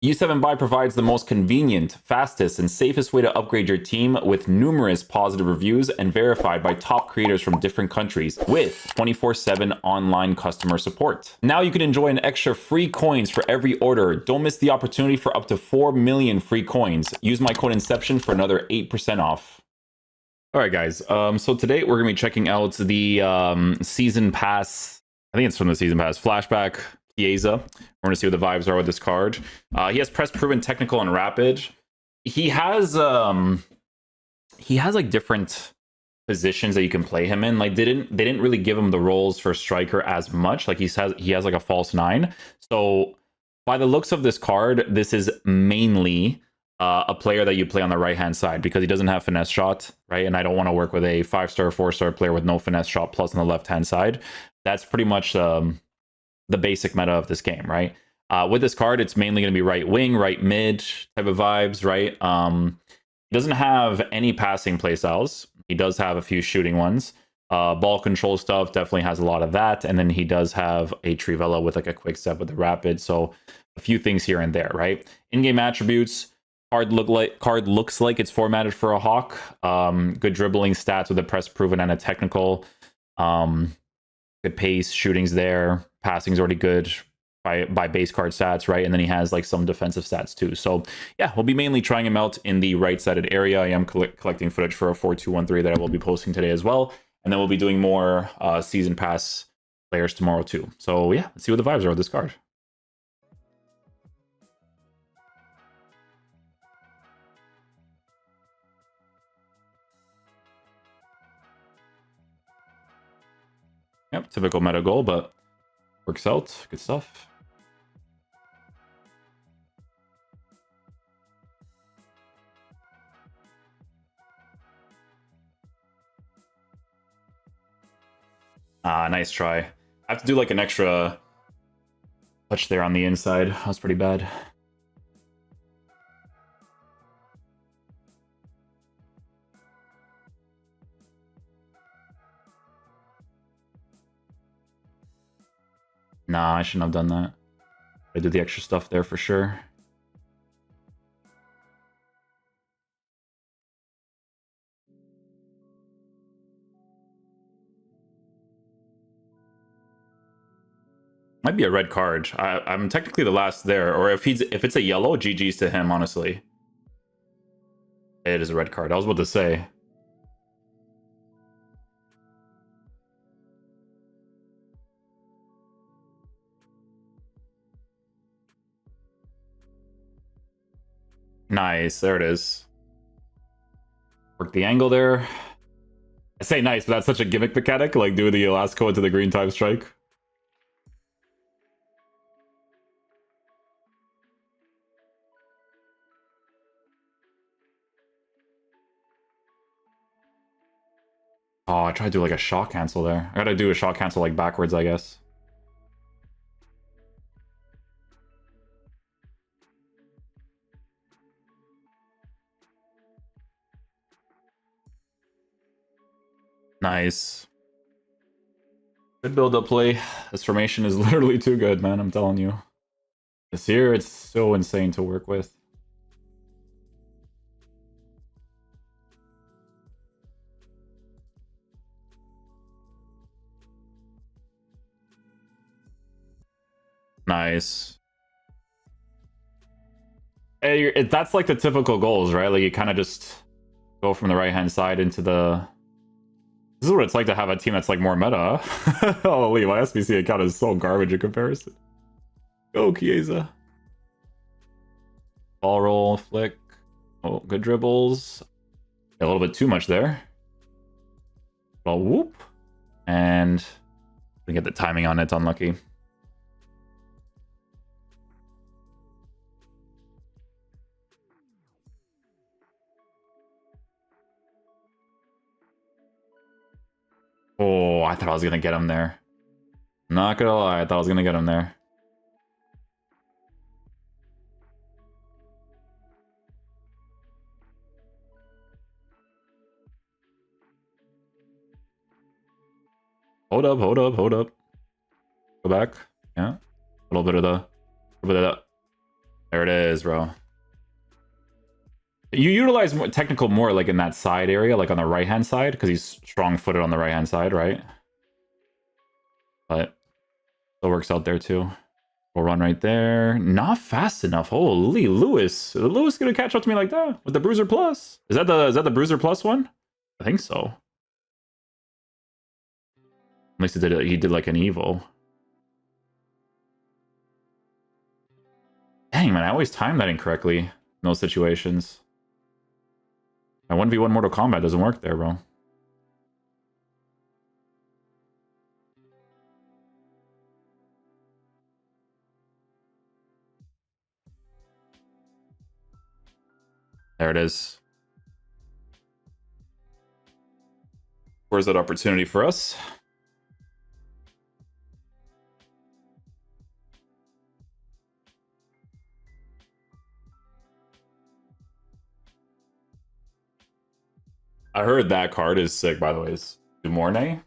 U7 Buy provides the most convenient, fastest, and safest way to upgrade your team with numerous positive reviews and verified by top creators from different countries with 24/7 online customer support. Now you can enjoy an extra free coins for every order. Don't miss the opportunity for up to 4 million free coins. Use my code Inception for another 8% off. All right, guys. So today we're going to be checking out the season pass. I think it's from the season pass. Flashback Chiesa. We're going to see what the vibes are with this card. He has press proven, technical, and rapid. He has like different positions that you can play him in. Like they didn't really give him the roles for striker as much. Like he has like a false 9. So by the looks of this card, this is mainly a player that you play on the right hand side because he doesn't have finesse shot, right? And I don't want to work with a 5-star, 4-star player with no finesse shot plus on the left hand side. That's pretty much the basic meta of this game, right? With this card, it's mainly going to be right wing, right mid type of vibes, right? He doesn't have any passing playstyles. He does have a few shooting ones. Ball control stuff definitely has a lot of that. And then he does have a Trivella with like a quick step with the rapid. So a few things here and there, right? In-game attributes, card looks like it's formatted for a Hawk. Good dribbling stats with a press proven and a technical. Good pace, shooting's there. Passing's already good by base card stats, right? And then he has like some defensive stats too. So yeah, we'll be mainly trying him out in the right-sided area. I am collecting footage for a 4-2-1-3 that I will be posting today as well. And then we'll be doing more season pass players tomorrow too. So yeah, let's see what the vibes are with this card. Yep, typical meta goal, but works out. Good stuff. Nice try. I have to do like an extra touch there on the inside. That was pretty bad. Nah, I shouldn't have done that. I did the extra stuff there for sure. Might be a red card. I'm technically the last there, or if it's a yellow, GG's to him, honestly. It is a red card. I was about to say. Nice, there it is. Work the angle there. I say nice, but that's such a gimmick mechanic, like do the Elasco into the green time strike. Oh, I tried to do like a shot cancel there. I gotta do a shot cancel like backwards, I guess. Nice. Good build-up play. This formation is literally too good, man. I'm telling you. This year, it's so insane to work with. Nice. Hey, that's like the typical goals, right? Like you kind of just go from the right-hand side into the... This is what it's like to have a team that's like more meta. Holy, my SBC account is so garbage in comparison. Go, Chiesa. Ball roll, flick. Oh, good dribbles. A little bit too much there. Well, whoop. And we get the timing on it, unlucky. Oh, I thought I was going to get him there. Not gonna lie, I thought I was going to get him there. Hold up, hold up, hold up. Go back. Yeah. A little bit of that. There it is, bro. You utilize more technical more like in that side area, like on the right hand side, because he's strong footed on the right hand side, right? But still works out there too. We'll run right there. Not fast enough. Holy Lewis. Is Lewis gonna catch up to me like that with the Bruiser Plus? Is that the Bruiser Plus one? I think so. At least he did like an Evo. Dang, man, I always time that incorrectly in those situations. My 1v1 Mortal Kombat doesn't work there, bro. There it is. Where's that opportunity for us? I heard that card is sick, by the way. Is Dumornay?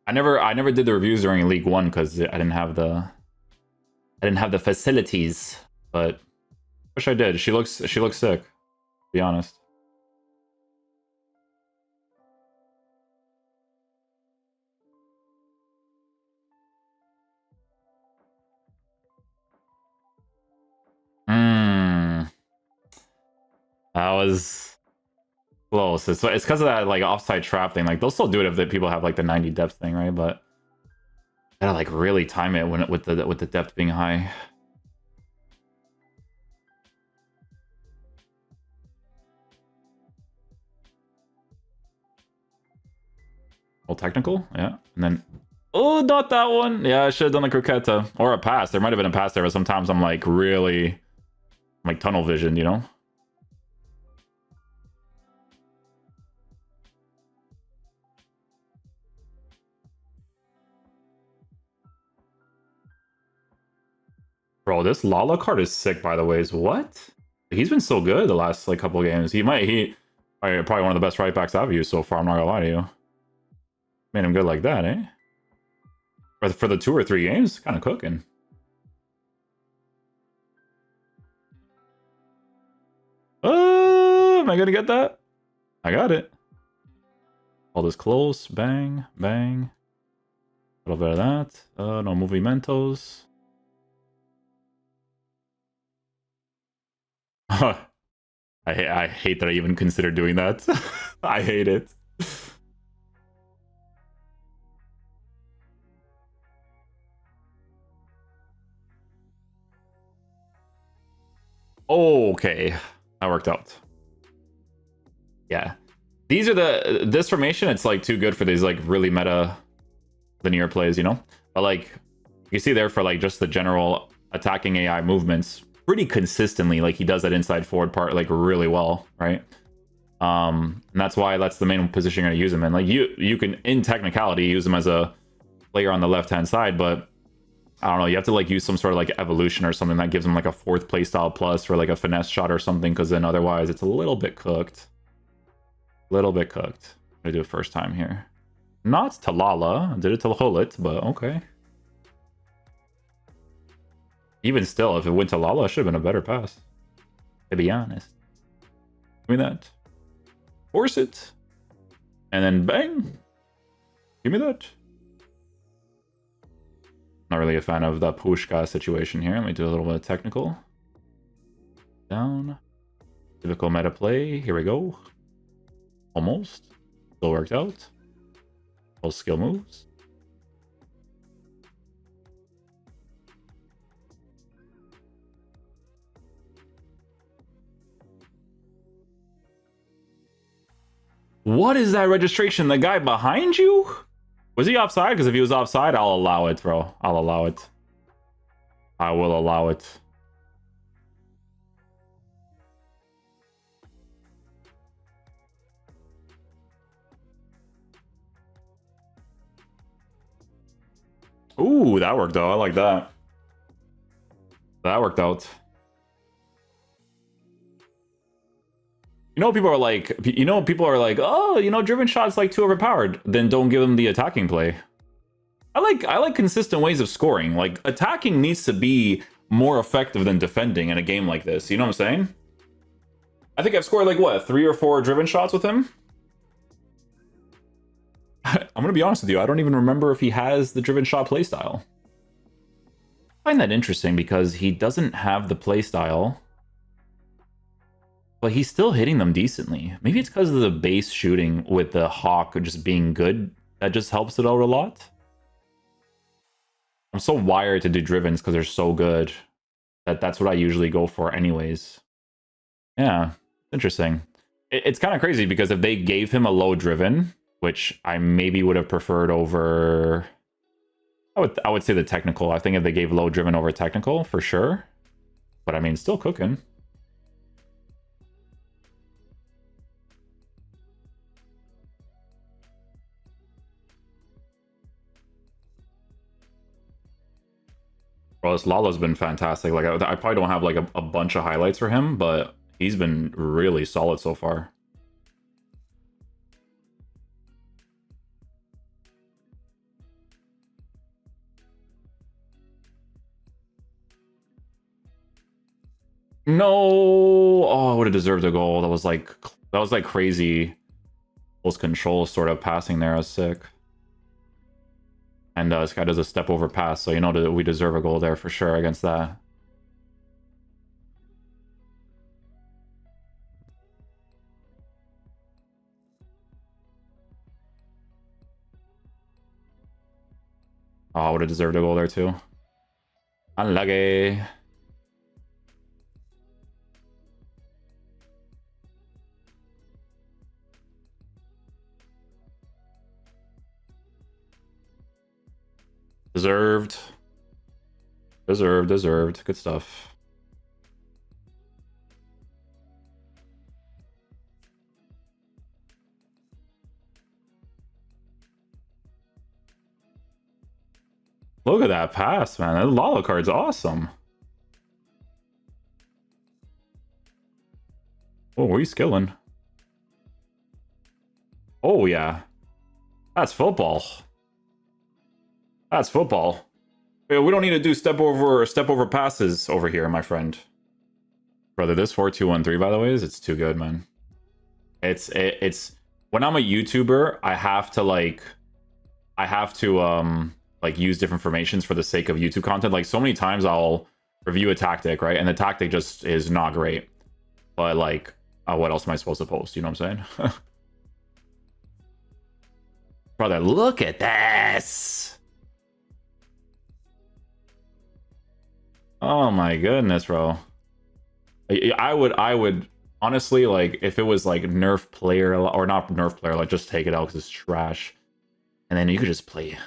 I never did the reviews during League One because I didn't have the facilities, but wish I did. She looks sick, to be honest. That was close. It's because of that like offside trap thing. Like they'll still do it if the people have like the 90 depth thing, right? But gotta like really time it when with the depth being high. Well, technical, yeah, and then oh, not that one. Yeah, I should have done the croqueta or a pass. There might have been a pass there, but sometimes I'm like really like tunnel vision, you know. Bro, this Lala card is sick, by the way. What? He's been so good the last like couple of games. Probably one of the best right backs I've used so far. I'm not gonna lie to you. Made him good like that, eh? For the 2 or 3 games, kind of cooking. Oh, am I gonna get that? I got it. All this close. Bang, bang. A little bit of that. No movimentos. I hate that I even considered doing that. I hate it. Okay, that worked out. Yeah, these are this formation. It's like too good for these like really meta linear plays, you know. But like you see there for like just the general attacking AI movements pretty consistently, like he does that inside forward part like really well, right? And that's why that's the main position you're gonna use him in. Like you can in technicality use him as a player on the left hand side, but I don't know, you have to like use some sort of like evolution or something that gives him like a 4th playstyle plus for like a finesse shot or something, because then otherwise it's a little bit cooked. Little bit cooked. I'm gonna do it first time here. Not to Lala, I did it to Hulit, but okay. Even still, if it went to Lala, it should have been a better pass. To be honest. Give me that. Force it. And then bang. Give me that. Not really a fan of the Pushka situation here. Let me do a little bit of technical. Down. Typical meta play. Here we go. Almost. Still worked out. All skill moves. What is that registration? The guy behind you? Was he offside? Because if he was offside, I'll allow it, bro. I'll allow it. I will allow it. Ooh, that worked out. I like that. That worked out. People are like, oh, driven shots like too overpowered. Then don't give them the attacking play. I like consistent ways of scoring. Like attacking needs to be more effective than defending in a game like this. You know what I'm saying? I think I've scored like what, 3 or 4 driven shots with him. I'm gonna be honest with you, I don't even remember if he has the driven shot playstyle. I find that interesting because he doesn't have the playstyle, but he's still hitting them decently. Maybe it's because of the base shooting with the Hawk just being good that just helps it out a lot. I'm so wired to do drivens because they're so good that's what I usually go for anyways. Yeah, interesting. It's kind of crazy because if they gave him a low driven, which I maybe would have preferred over, I would say the technical. I think if they gave low driven over technical for sure, but I mean still cooking. Well, this Lala's been fantastic. Like I probably don't have like a bunch of highlights for him, but he's been really solid so far. No, oh, I would have deserved a goal. That was like crazy. Close control sort of passing there. I was sick. And this guy does a step over pass, so you know that we deserve a goal there for sure against that. Oh, I would have deserved a goal there too. Unlucky. Deserved. Deserved. Good stuff. Look at that pass, man. That Lala card's awesome. Oh, where are you skilling? Oh, yeah. That's football. That's football. We don't need to do step over passes over here, my friend. Brother, this 4-2-1-3, by the way, it's too good, man. It's when I'm a YouTuber, I have to like use different formations for the sake of YouTube content. Like so many times I'll review a tactic, right? And the tactic just is not great. But like, what else am I supposed to post? You know what I'm saying? Brother, look at this. Oh my goodness, bro. I would honestly, like, if it was like nerf player or not nerf player, like just take it out because it's trash. And then you could just play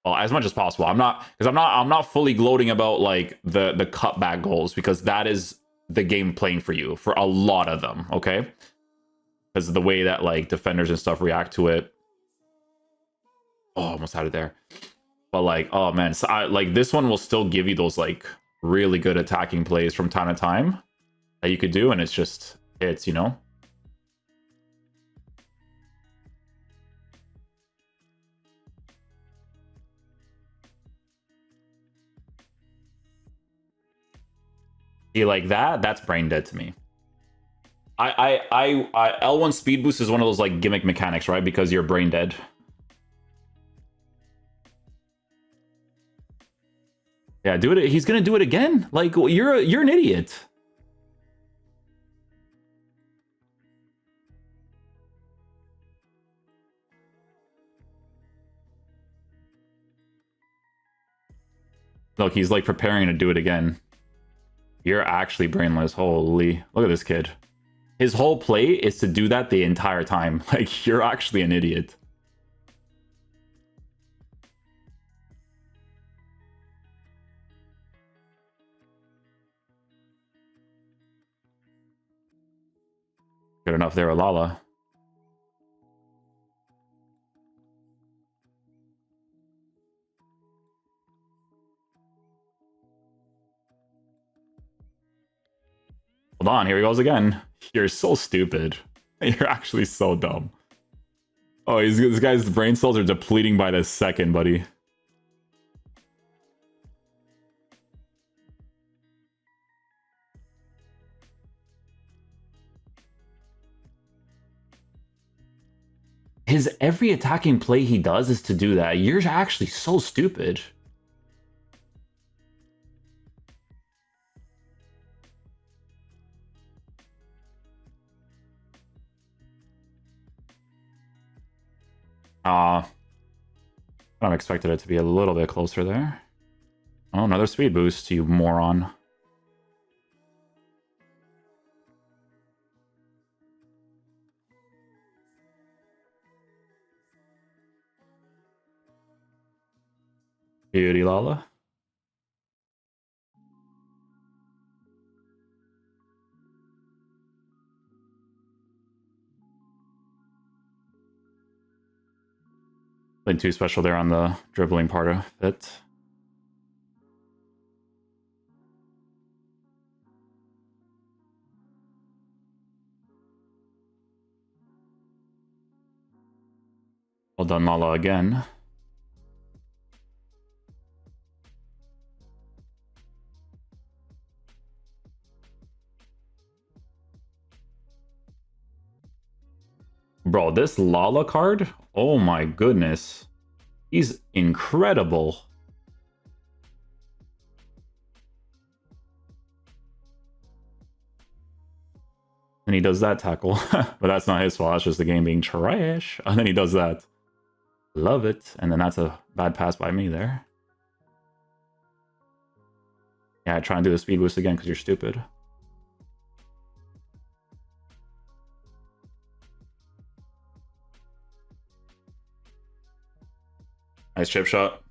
well as much as possible. I'm not fully gloating about like the cutback goals because that is the game playing for you for a lot of them, okay? Because of the way that like defenders and stuff react to it. Oh, almost had it there. But like, oh man, so like this one will still give you those like really good attacking plays from time to time that you could do, and it's you know. See, like that's brain dead to me. L1 speed boost is one of those like gimmick mechanics, right? Because you're brain dead. Yeah, do it. He's gonna do it again. Like you're an idiot. Look, he's like preparing to do it again. You're actually brainless. Holy, look at this kid. His whole play is to do that the entire time. Like you're actually an idiot. Good enough there, Lala. Hold on, here he goes again. You're so stupid. You're actually so dumb. Oh, this guy's brain cells are depleting by the second, buddy. his every attacking play he does is to do that. You're actually so stupid. I expected it to be a little bit closer there. Oh, another speed boost, you moron. Beauty Lala. Nothing too special there on the dribbling part of it. Well done, Lala, again. Bro, this Lala card, oh my goodness. He's incredible. And he does that tackle. But that's not his fault. That's just the game being trash. And then he does that. Love it. And then that's a bad pass by me there. Yeah, try and do the speed boost again because you're stupid. Nice chip shot.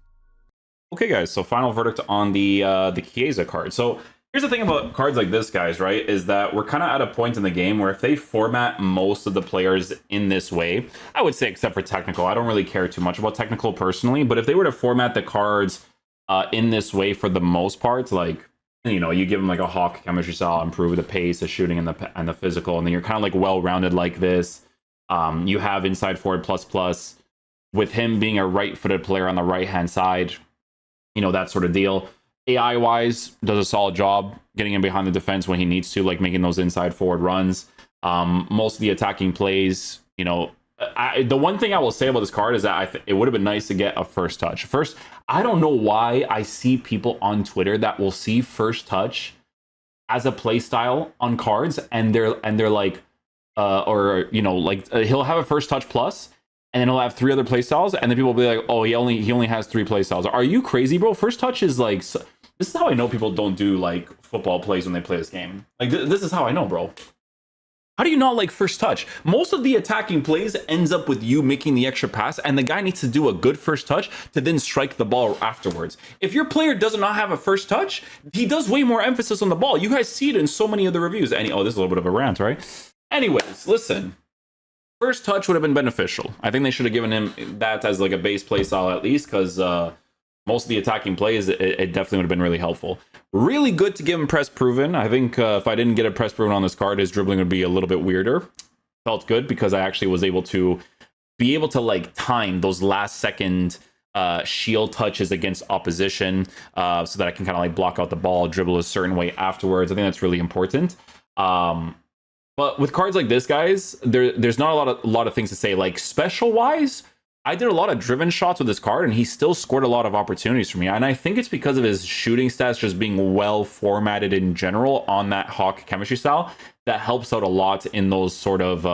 Okay, guys, so final verdict on the Chiesa card. So here's the thing about cards like this, guys, right, is that we're kind of at a point in the game where if they format most of the players in this way, I would say except for technical, I don't really care too much about technical personally, but if they were to format the cards in this way for the most part, like, you know, you give them like a Hawk chemistry style, improve the pace, the shooting, and the physical, and then you're kind of like well-rounded like this. You have inside forward plus, with him being a right-footed player on the right-hand side, you know, that sort of deal. AI-wise, does a solid job getting in behind the defense when he needs to, like making those inside forward runs. Most of the attacking plays, you know, the one thing I will say about this card is that it would have been nice to get a first touch. First, I don't know why I see people on Twitter that will see first touch as a play style on cards, and they're like, or you know, like he'll have a first touch plus, and then he'll have 3 other playstyles, and then people will be like, "Oh, he only has 3 playstyles." Are you crazy, bro? First touch is like, this is how I know people don't do like football plays when they play this game. Like this is how I know, bro. How do you not like first touch? Most of the attacking plays ends up with you making the extra pass, and the guy needs to do a good first touch to then strike the ball afterwards. If your player does not have a first touch, he does way more emphasis on the ball. You guys see it in so many of the reviews. Oh, this is a little bit of a rant, right? Anyways, listen. First touch would have been beneficial. I think they should have given him that as like a base play style at least, because most of the attacking plays, it definitely would have been really helpful. Really good to give him press proven. I think if I didn't get a press proven on this card, his dribbling would be a little bit weirder. Felt good because I actually was able to like time those last second shield touches against opposition, so that I can kind of like block out the ball, dribble a certain way afterwards. I think that's really important. But with cards like this, guys, there's not a lot of things to say. Like special wise, I did a lot of driven shots with this card, and he still scored a lot of opportunities for me. And I think it's because of his shooting stats just being well formatted in general on that Hawk chemistry style that helps out a lot in those sort of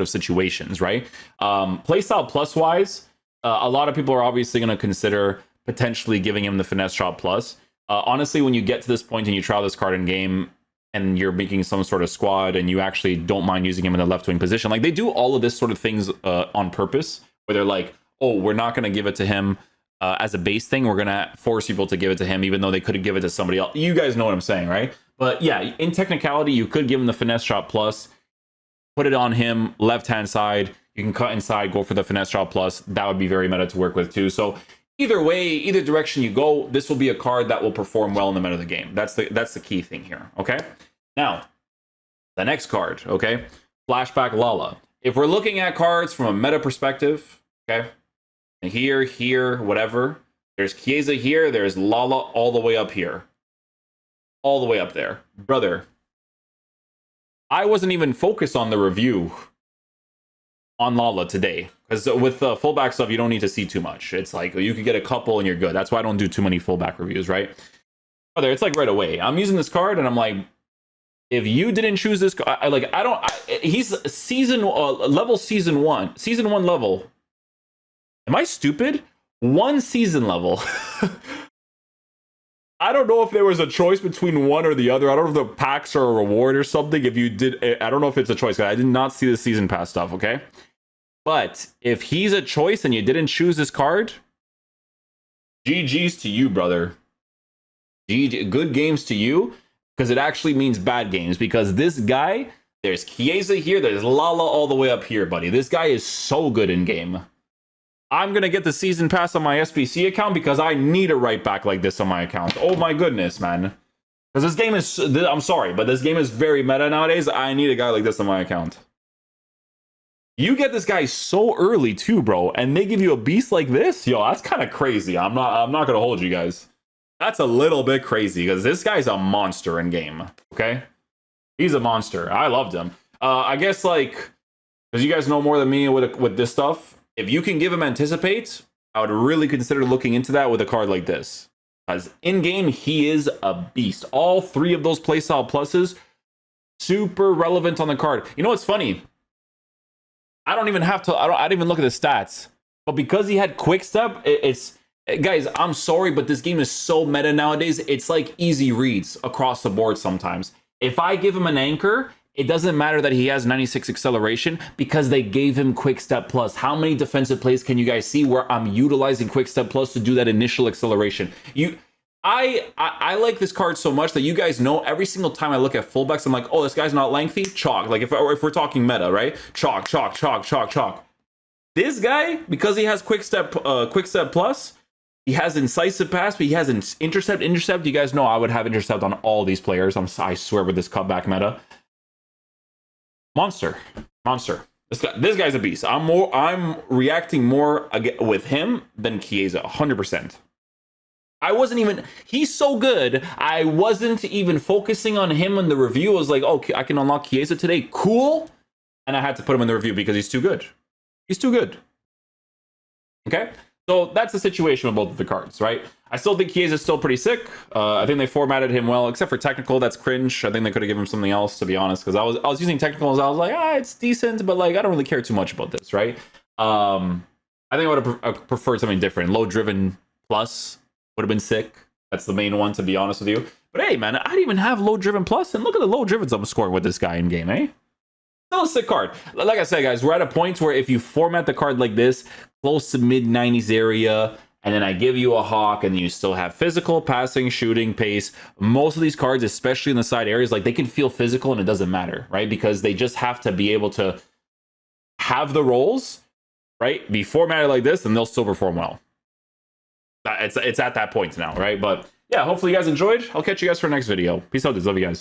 situations, right? Playstyle plus wise, a lot of people are obviously going to consider potentially giving him the finesse shot plus. Honestly, when you get to this point and you trial this card in game, and you're making some sort of squad and you actually don't mind using him in the left wing position, like they do all of this sort of things on purpose, where they're like, oh, we're not going to give it to him as a base thing. We're going to force people to give it to him, even though they could give it to somebody else. You guys know what I'm saying, right? But yeah, in technicality, you could give him the finesse shot plus, put it on him, left-hand side. You can cut inside, go for the finesse shot plus. That would be very meta to work with too. So either way, either direction you go, this will be a card that will perform well in the meta of the game. That's the key thing here, okay? Now, the next card, okay? Flashback Lala. If we're looking at cards from a meta perspective, okay? Here, whatever. There's Chiesa here, there's Lala all the way up here. All the way up there. Brother, I wasn't even focused on the review. on Lala today. Because with fullback stuff, you don't need to see too much. It's like you could get a couple and you're good. That's why I don't do too many fullback reviews, right? Other, it's like right away. I'm using this card and I'm like, if you didn't choose this, he's season level season one level. Am I stupid? One season level. I don't know if there was a choice between one or the other. I don't know if the packs are a reward or something. If you did, I don't know if it's a choice. I did not see the season pass stuff, okay? But if he's a choice and you didn't choose this card, GG's to you, brother. GG, good games to you, because it actually means bad games. Because this guy, there's Chiesa here, there's Lala all the way up here, buddy. This guy is so good in game. I'm going to get the season pass on my SBC account because I need a right back like this on my account. Oh my goodness, man. Because this game is, I'm sorry, but this game is very meta nowadays. I need a guy like this on my account. You get this guy so early too, bro, and they give you a beast like this? Yo, that's kind of crazy. I'm not going to hold you guys. That's a little bit crazy because this guy's a monster in game, okay? He's a monster. I loved him. I guess, like, because you guys know more than me with this stuff, if you can give him Anticipate, I would really consider looking into that with a card like this. Because in-game, he is a beast. All three of those playstyle pluses, super relevant on the card. You know what's funny? I don't even look at the stats. But because he had Quick Step, guys, I'm sorry, but this game is so meta nowadays. It's like easy reads across the board sometimes. If I give him an anchor, it doesn't matter that he has 96 acceleration because they gave him Quick Step Plus. How many defensive plays can you guys see where I'm utilizing Quick Step Plus to do that initial acceleration? I like this card so much that you guys know every single time I look at fullbacks, I'm like, oh, this guy's not lengthy? Chalk. Like if we're talking meta, right? Chalk, chalk, chalk, chalk, chalk. This guy, because he has Quick Step Plus, he has Incisive Pass, but he has Intercept. You guys know I would have Intercept on all these players. I swear with this cutback meta. Monster. This guy's a beast. I'm reacting more with him than Chiesa, 100%. He's so good. I wasn't even focusing on him in the review. I was like, oh, I can unlock Chiesa today. Cool. And I had to put him in the review because he's too good. He's too good. Okay? So that's the situation with both of the cards, right? I still think Chiesa is still pretty sick. I think they formatted him well, except for technical. That's cringe. I think they could have given him something else, to be honest, because I was using technicals. I was like, it's decent, but like I don't really care too much about this, right? I think I would have preferred something different. Low driven plus would have been sick. That's the main one, to be honest with you. But hey, man, I didn't even have low driven plus, and look at the low drivens I'm scoring with this guy in game, eh? Still a sick card. Like I said, guys, we're at a point where if you format the card like this, close to mid-90s area, and then I give you a Hawk, and you still have physical, passing, shooting, pace. Most of these cards, especially in the side areas, like they can feel physical and it doesn't matter, right? Because they just have to be able to have the roles, right? Be formatted like this, and they'll still perform well. It's at that point now, right? But yeah, hopefully you guys enjoyed. I'll catch you guys for the next video. Peace out, dudes. Love you guys.